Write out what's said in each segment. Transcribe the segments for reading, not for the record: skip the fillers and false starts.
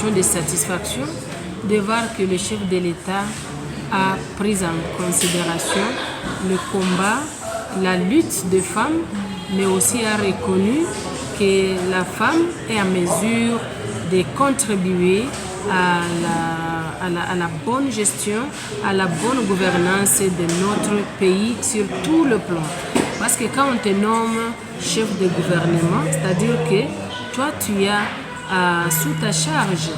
expression de satisfaction de voir que le chef de l'État a pris en considération le combat, la lutte des femmes, mais aussi a reconnu que la femme est en mesure de contribuer à la bonne gestion, à la bonne gouvernance de notre pays sur tout le plan. Parce que quand on te nomme chef de gouvernement, c'est-à-dire que toi tu as sous ta charge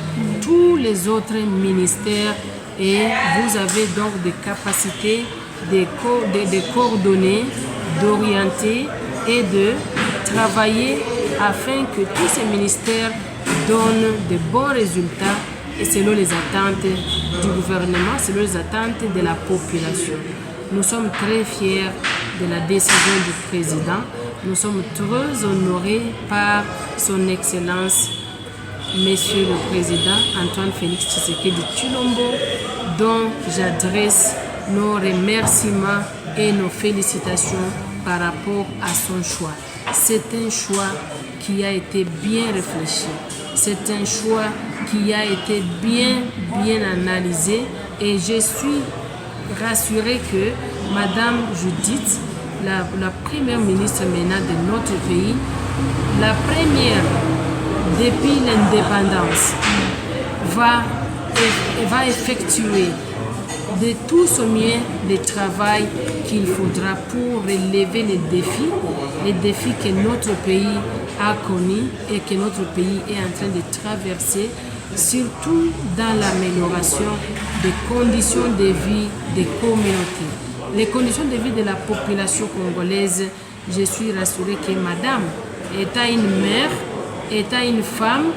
tous les autres ministères et vous avez donc des capacités de coordonner, d'orienter et de travailler afin que tous ces ministères donnent de bons résultats et selon les attentes du gouvernement, selon les attentes de la population. Nous sommes très fiers de la décision du président. Nous sommes très honorés par son Excellence, Monsieur le Président Antoine Félix Tshisekedi Tshilombo, dont j'adresse nos remerciements et nos félicitations par rapport à son choix. C'est un choix qui a été bien réfléchi. C'est un choix qui a été bien analysé et je suis rassurée que Madame Judith, la première ministre maintenant de notre pays, la première depuis l'indépendance, va effectuer de tout son mieux le travail qu'il faudra pour relever les défis que notre pays a connus et que notre pays est en train de traverser, surtout dans l'amélioration des conditions de vie des communautés. Les conditions de vie de la population congolaise, je suis rassurée que Madame étant une mère, étant une femme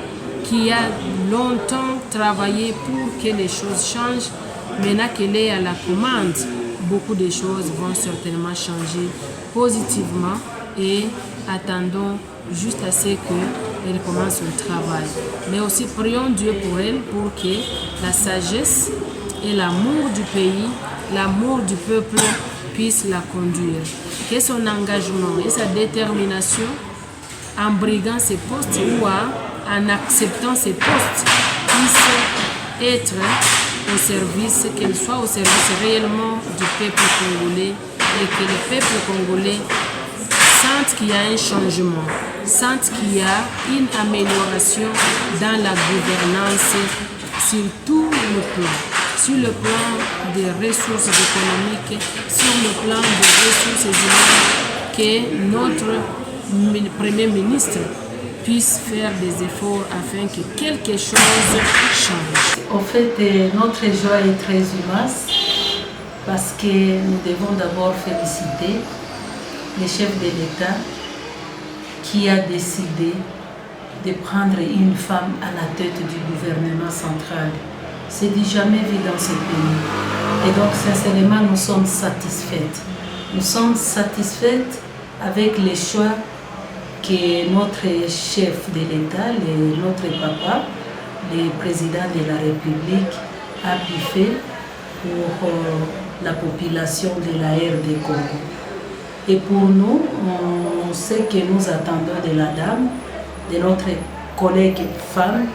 qui a longtemps travaillé pour que les choses changent, maintenant qu'elle est à la commande, beaucoup de choses vont certainement changer positivement et attendons juste à ce qu'elle commence son travail. Mais aussi prions Dieu pour elle, pour que la sagesse et l'amour du pays, l'amour du peuple puissent la conduire. Que son engagement et sa détermination en briguant ses postes ou en acceptant ses postes puissent être au service, qu'elle soit au service réellement du peuple congolais et que le peuple congolais sente qu'il y a un changement, sente qu'il y a une amélioration dans la gouvernance sur tout le plan. Sur le plan des ressources économiques, sur le plan des ressources humaines, que notre Premier ministre puisse faire des efforts afin que quelque chose change. En fait, notre joie est très immense parce que nous devons d'abord féliciter le chef de l'État qui a décidé de prendre une femme à la tête du gouvernement central. C'est du jamais vu dans ce pays. Et donc, sincèrement, nous sommes satisfaites. Nous sommes satisfaites avec les choix que notre chef de l'État, notre papa, le président de la République, a pu faire pour la population de la RD Congo. Et pour nous, on sait que nous attendons de la dame, de notre collègue femme,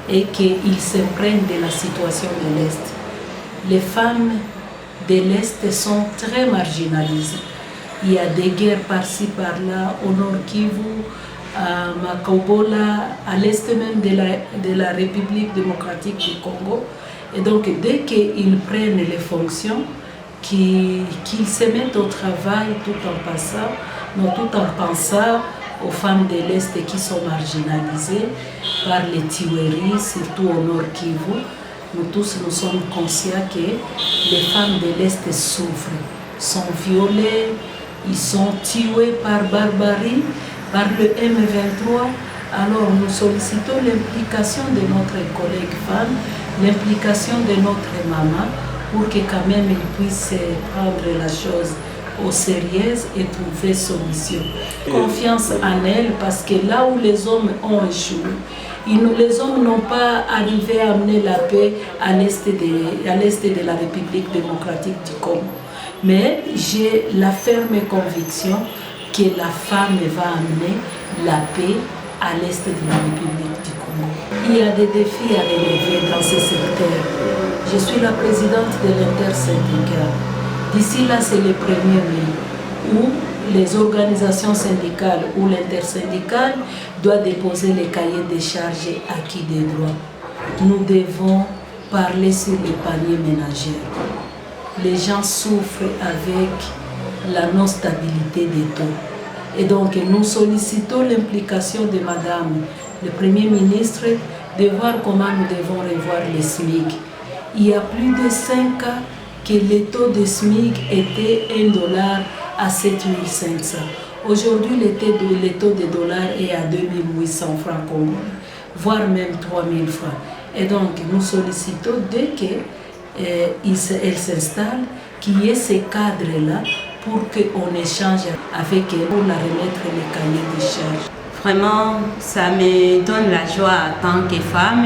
et qu'ils s'imprègnent de la situation de l'Est. Les femmes de l'Est sont très marginalisées. Il y a des guerres par-ci, par-là, au Nord Kivu, à Makabola, à l'Est même de la République démocratique du Congo. Et donc, dès qu'ils prennent les fonctions, qu'ils se mettent au travail tout en pensant aux femmes de l'Est qui sont marginalisées par les tueries, surtout au Nord Kivu. Nous tous, nous sommes conscients que les femmes de l'Est souffrent, sont violées, ils sont tués par barbarie, par le M23. Alors nous sollicitons l'implication de notre collègue femme, l'implication de notre maman, pour que quand même ils puissent prendre la chose au sérieux et trouver solution. Confiance en elle, parce que là où les hommes ont échoué, les hommes n'ont pas arrivé à amener la paix à l'est de la République démocratique du Congo. Mais j'ai la ferme conviction que la femme va amener la paix à l'est de la République du Congo. Il y a des défis à relever dans ce secteur. Je suis la présidente de l'intersyndicale. D'ici là, c'est le 1er mai où les organisations syndicales ou l'intersyndicale doivent déposer les cahiers des charges et acquis des droits. Nous devons parler sur les paniers ménagers. Les gens souffrent avec la non-stabilité des taux. Et donc, nous sollicitons l'implication de Madame le Premier ministre de voir comment nous devons revoir les SMIC. Il y a plus de 5 ans que le taux de SMIC était $1 à 7500. Aujourd'hui, le taux de dollar est à 2800 francs congolais, voire même 3000 francs. Et donc, nous sollicitons dès qu'elle s'installe, qu'il y ait ces cadres-là pour qu'on échange avec elle, pour la remettre les cahiers de charges. Vraiment, ça me donne la joie en tant que femme.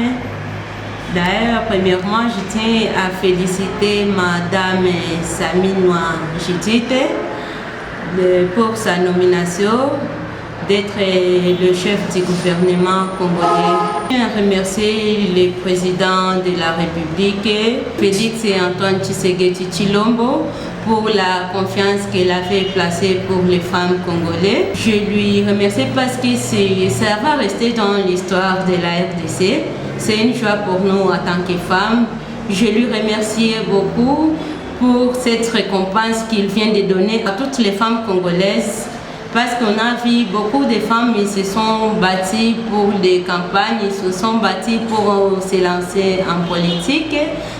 D'ailleurs, premièrement, je tiens à féliciter Madame Saminoua Judith pour sa nomination d'être le chef du gouvernement congolais. Je tiens à remercier le président de la République, Félix Antoine Tshisekedi Tshilombo, pour la confiance qu'elle avait placée pour les femmes congolaises. Je lui remercie parce que ça va rester dans l'histoire de la RDC. C'est une joie pour nous en tant que femmes. Je lui remercie beaucoup pour cette récompense qu'il vient de donner à toutes les femmes congolaises. Parce qu'on a vu beaucoup de femmes, ils se sont battues pour des campagnes, ils se sont battues pour se lancer en politique.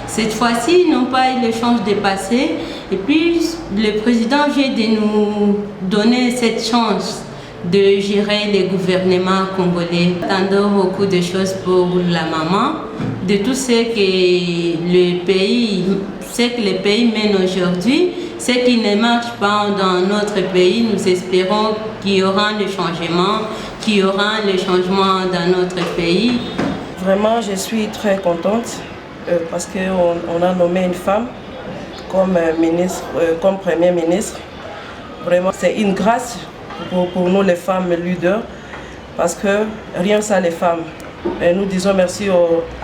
Cette fois-ci, ils n'ont pas eu le chance de passer. Et puis, le président vient de nous donner cette chance de gérer le gouvernement congolais. Attendons beaucoup de choses pour la maman, de tout ce que le pays mène aujourd'hui. Ce qui ne marche pas dans notre pays, nous espérons qu'il y aura le changement, dans notre pays. Vraiment, je suis très contente parce qu'on a nommé une femme comme Premier ministre. Vraiment, c'est une grâce pour nous les femmes leaders parce que rien ça les femmes. Et nous disons merci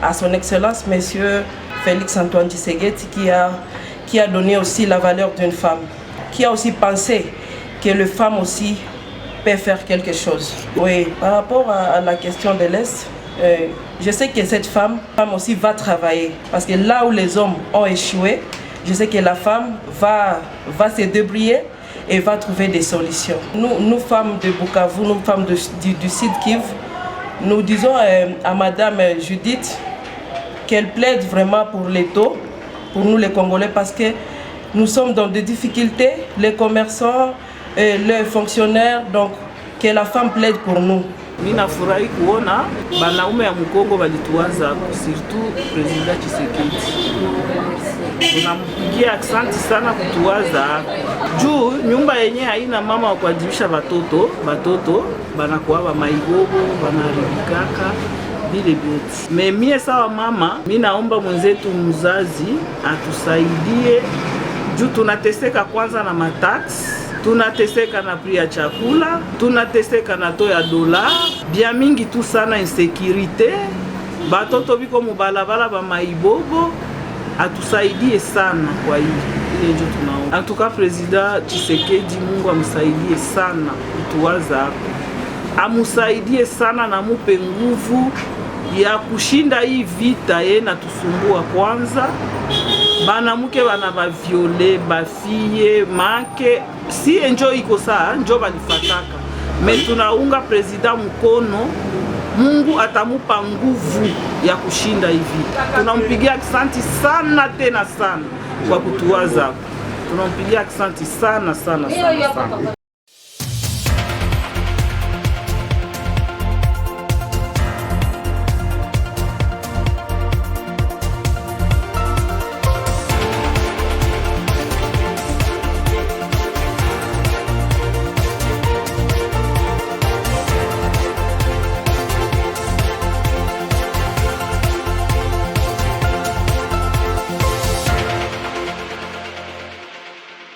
à son Excellence, Monsieur Félix Antoine Tshisekedi, qui a donné aussi la valeur d'une femme, qui a aussi pensé que les femmes aussi peuvent faire quelque chose. Oui, par rapport à la question de l'Est, je sais que cette femme aussi va travailler, parce que là où les hommes ont échoué, je sais que la femme va se débrouiller et va trouver des solutions. Nous femmes de Bukavu, nous femmes du Sud Kivu, nous disons à Madame Judith qu'elle plaide vraiment pour les taux, pour nous les Congolais, parce que nous sommes dans des difficultés, les commerçants, les fonctionnaires, donc que la femme plaide pour nous. Ninafurahi kuona banaume ya Mkongo walituanza, surtout President Tshisekedi. Tunampigia asante sana kutuwaza juu nyumba yenye haina mama wa kuadibisha batoto banakuwa ba maigogo banaribikaka vile vyote. Mie sawa mama, mimi naomba mwenzetu mzazi atusaidie juu tunateseka kwanza na matax, tunateseka na pri ya chakula, tunateseka na to ya dola, bia mingi tu sana insécurité. Batoto biko mubalabala ba maibobo, atusaidie sana kwa hili. Ile ndio tunaomba. En tout cas, President Tshisekedi, Mungu amsaidie sana kutuwaza hapo. Amusaidie sana na mupe nguvu ya kushinda hii vita na tusumbua kwanza. Banamuke bana baviole, bafie, make, si enjo iko saa, njo balifataka. Me tunaunga President mkono, Mungu atamupa nguvu ya kushinda hii vita. Tunampigia asante sana tena sana kwa kutuwaza. Tunampigia asante sana.